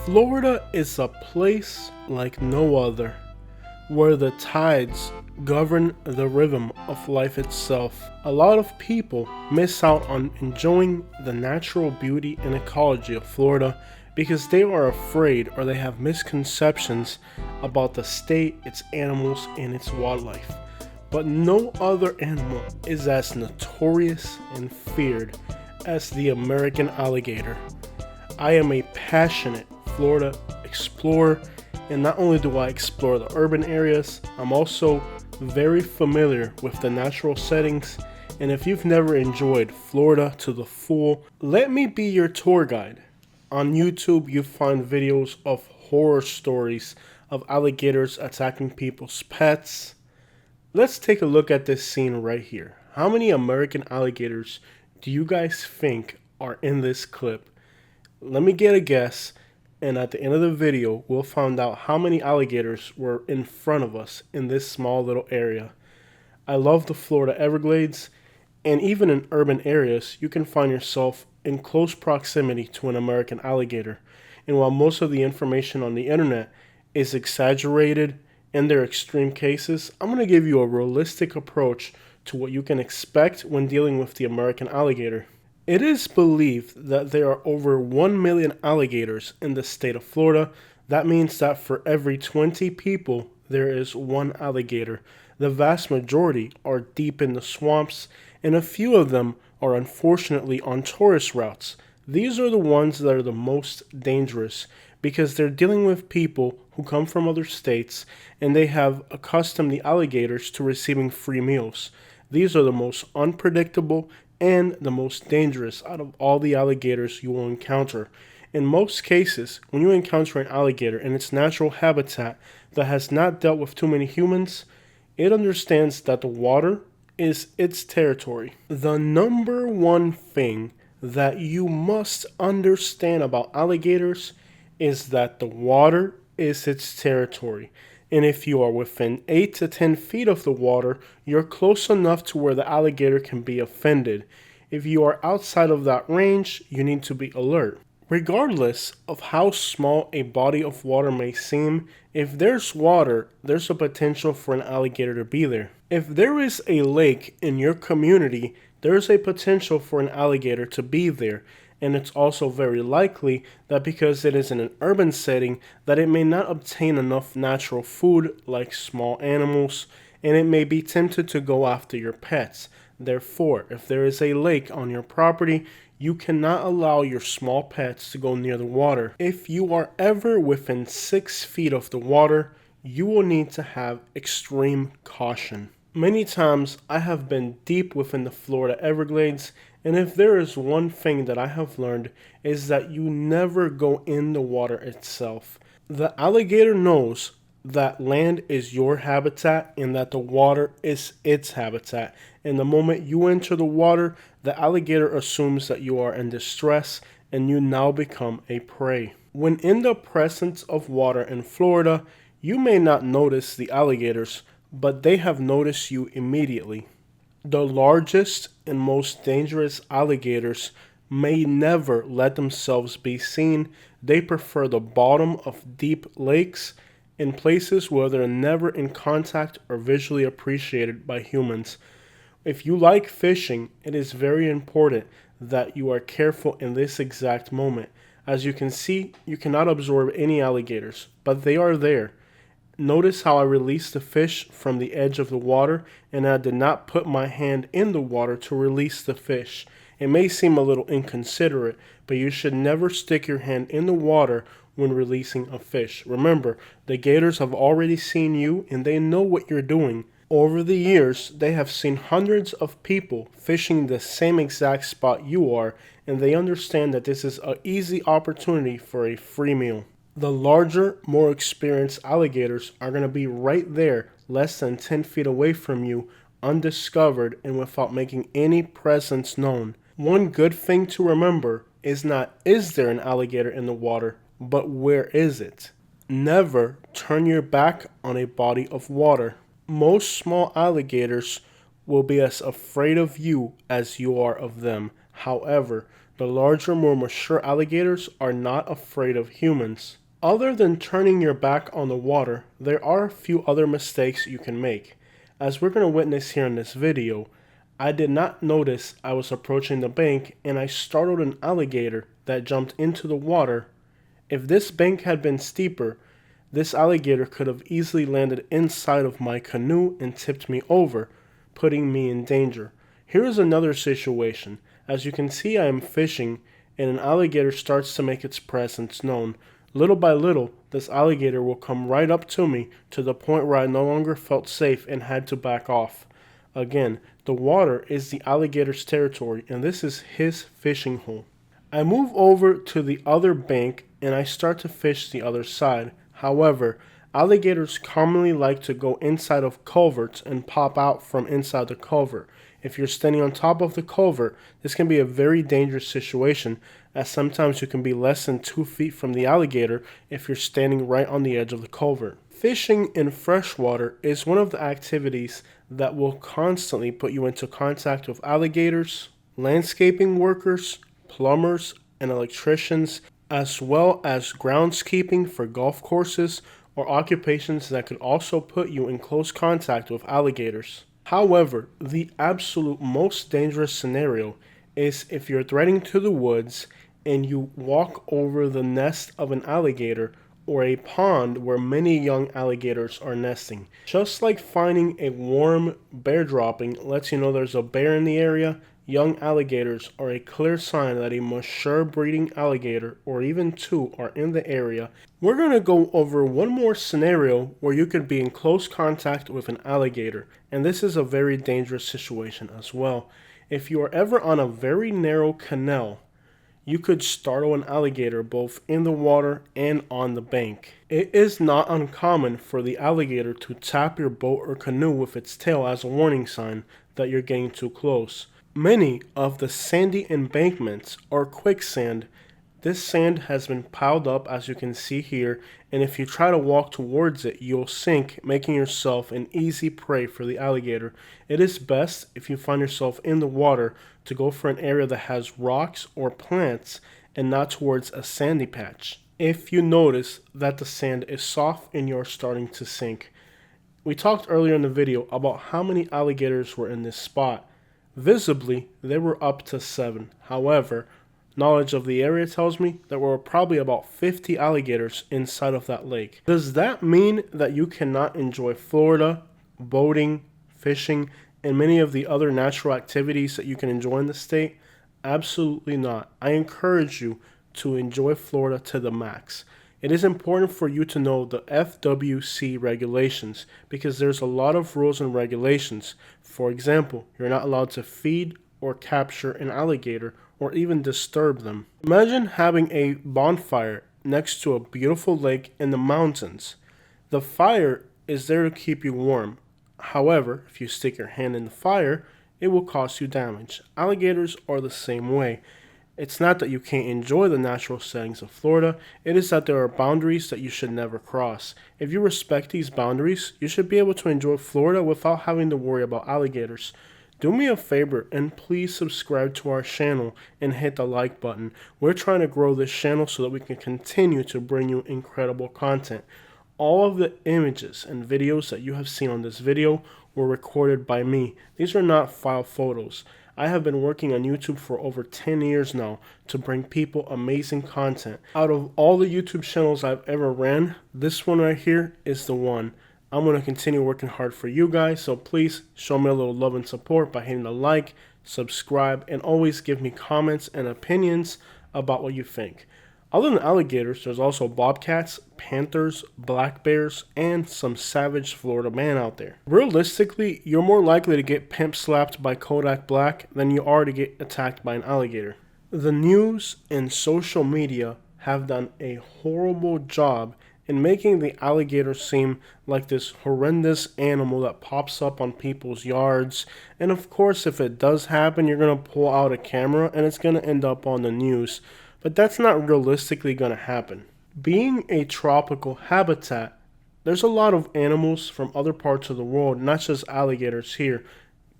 Florida is a place like no other, where the tides govern the rhythm of life itself. A lot of people miss out on enjoying the natural beauty and ecology of Florida because they are afraid or they have misconceptions about the state, its animals, and its wildlife. But no other animal is as notorious and feared as the American alligator. I am a passionate Florida explorer, and not only do I explore the urban areas, I'm also very familiar with the natural settings. And if you've never enjoyed Florida to the full, let me be your tour guide. On YouTube, you find videos of horror stories of alligators attacking people's pets. Let's take a look at this scene right here. How many American alligators do you guys think are in this clip? Let me get a guess, and at the end of the video, we'll find out how many alligators were in front of us in this small little area. I love the Florida Everglades, and even in urban areas, you can find yourself in close proximity to an American alligator. And while most of the information on the internet is exaggerated in their extreme cases, I'm going to give you a realistic approach to what you can expect when dealing with the American alligator. It is believed that there are over 1 million alligators in the state of Florida. That means that for every 20 people, there is one alligator. The vast majority are deep in the swamps, and a few of them are unfortunately on tourist routes. These are the ones that are the most dangerous because they're dealing with people who come from other states and they have accustomed the alligators to receiving free meals. These are the most unpredictable and the most dangerous out of all the alligators you will encounter. In most cases, when you encounter an alligator in its natural habitat that has not dealt with too many humans, it understands that the water is its territory. The number one thing that you must understand about alligators is that the water is its territory. And if you are within 8 to 10 feet of the water, you're close enough to where the alligator can be offended. If you are outside of that range, you need to be alert. Regardless of how small a body of water may seem, if there's water, there's a potential for an alligator to be there. If there is a lake in your community, there's a potential for an alligator to be there. And it's also very likely that because it is in an urban setting, that it may not obtain enough natural food like small animals, and it may be tempted to go after your pets. Therefore, if there is a lake on your property, you cannot allow your small pets to go near the water. If you are ever within 6 feet of the water, you will need to have extreme caution. Many times I have been deep within the Florida Everglades, and if there is one thing that I have learned is that you never go in the water itself. The alligator knows that land is your habitat and that the water is its habitat. And the moment you enter the water, the alligator assumes that you are in distress and you now become a prey. When in the presence of water in Florida, you may not notice the alligators, but they have noticed you immediately. The largest and most dangerous alligators may never let themselves be seen. They prefer the bottom of deep lakes in places where they're never in contact or visually appreciated by humans. If you like fishing, it is very important that you are careful in this exact moment. As you can see, you cannot absorb any alligators, but they are there. Notice how I released the fish from the edge of the water, and I did not put my hand in the water to release the fish. It may seem a little inconsiderate, but you should never stick your hand in the water when releasing a fish. Remember, the gators have already seen you and they know what you're doing. Over the years, they have seen hundreds of people fishing the same exact spot you are, and they understand that this is an easy opportunity for a free meal. The larger, more experienced alligators are going to be right there, less than 10 feet away from you, undiscovered and without making any presence known. One good thing to remember is not, is there an alligator in the water, but where is it? Never turn your back on a body of water. Most small alligators will be as afraid of you as you are of them. However, The larger, more mature alligators are not afraid of humans. Other than turning your back on the water, there are a few other mistakes you can make. As we're going to witness here in this video, I did not notice I was approaching the bank and I startled an alligator that jumped into the water. If this bank had been steeper, this alligator could have easily landed inside of my canoe and tipped me over, putting me in danger. Here is another situation. As you can see, I am fishing and an alligator starts to make its presence known. Little by little, this alligator will come right up to me to the point where I no longer felt safe and had to back off. Again, the water is the alligator's territory and this is his fishing hole. I move over to the other bank and I start to fish the other side. However, alligators commonly like to go inside of culverts and pop out from inside the culvert. If you're standing on top of the culvert, this can be a very dangerous situation, as sometimes you can be less than 2 feet from the alligator if you're standing right on the edge of the culvert. Fishing in freshwater is one of the activities that will constantly put you into contact with alligators, landscaping workers, plumbers, and electricians, as well as groundskeeping for golf courses or occupations that could also put you in close contact with alligators. However, the absolute most dangerous scenario is if you're threading to the woods and you walk over the nest of an alligator or a pond where many young alligators are nesting. Just like finding a warm bear dropping lets you know there's a bear in the area, young alligators are a clear sign that a mature breeding alligator or even two are in the area. We're going to go over one more scenario where you could be in close contact with an alligator, and this is a very dangerous situation as well. If you are ever on a very narrow canal, you could startle an alligator both in the water and on the bank. It is not uncommon for the alligator to tap your boat or canoe with its tail as a warning sign that you're getting too close. Many of the sandy embankments are quicksand. This sand has been piled up as you can see here, and if you try to walk towards it, you'll sink, making yourself an easy prey for the alligator. It is best if you find yourself in the water to go for an area that has rocks or plants and not towards a sandy patch. If you notice that the sand is soft and you're starting to sink. We talked earlier in the video about how many alligators were in this spot. Visibly, there were up to 7. However, knowledge of the area tells me there were probably about 50 alligators inside of that lake. Does that mean that you cannot enjoy Florida, boating, fishing, and many of the other natural activities that you can enjoy in the state? Absolutely not. I encourage you to enjoy Florida to the max. It is important for you to know the FWC regulations because there's a lot of rules and regulations. For example, you're not allowed to feed or capture an alligator or even disturb them. Imagine having a bonfire next to a beautiful lake in the mountains. The fire is there to keep you warm. However, if you stick your hand in the fire, it will cause you damage. Alligators are the same way. It's not that you can't enjoy the natural settings of Florida, it is that there are boundaries that you should never cross. If you respect these boundaries, you should be able to enjoy Florida without having to worry about alligators. Do me a favor and please subscribe to our channel and hit the like button. We're trying to grow this channel so that we can continue to bring you incredible content. All of the images and videos that you have seen on this video were recorded by me. These are not file photos. I have been working on YouTube for over 10 years now to bring people amazing content. Out of all the YouTube channels I've ever ran, this one right here is the one. I'm going to continue working hard for you guys, so please show me a little love and support by hitting the like, subscribe, and always give me comments and opinions about what you think. Other than alligators, there's also bobcats, panthers, black bears, and some savage Florida man out there. Realistically, you're more likely to get pimp slapped by Kodak Black than you are to get attacked by an alligator. The news and social media have done a horrible job in making the alligator seem like this horrendous animal that pops up on people's yards. And of course, if it does happen, you're going to pull out a camera and it's going to end up on the news. But that's not realistically going to happen. Being a tropical habitat, there's a lot of animals from other parts of the world, not just alligators here,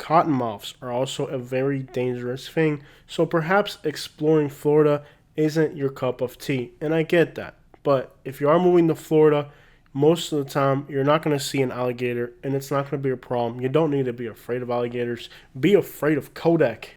Cottonmouths are also a very dangerous thing, so perhaps exploring Florida isn't your cup of tea, and I get that. But if you are moving to Florida, most of the time you're not going to see an alligator, and it's not going to be a problem. You don't need to be afraid of alligators. Be afraid of Kodak.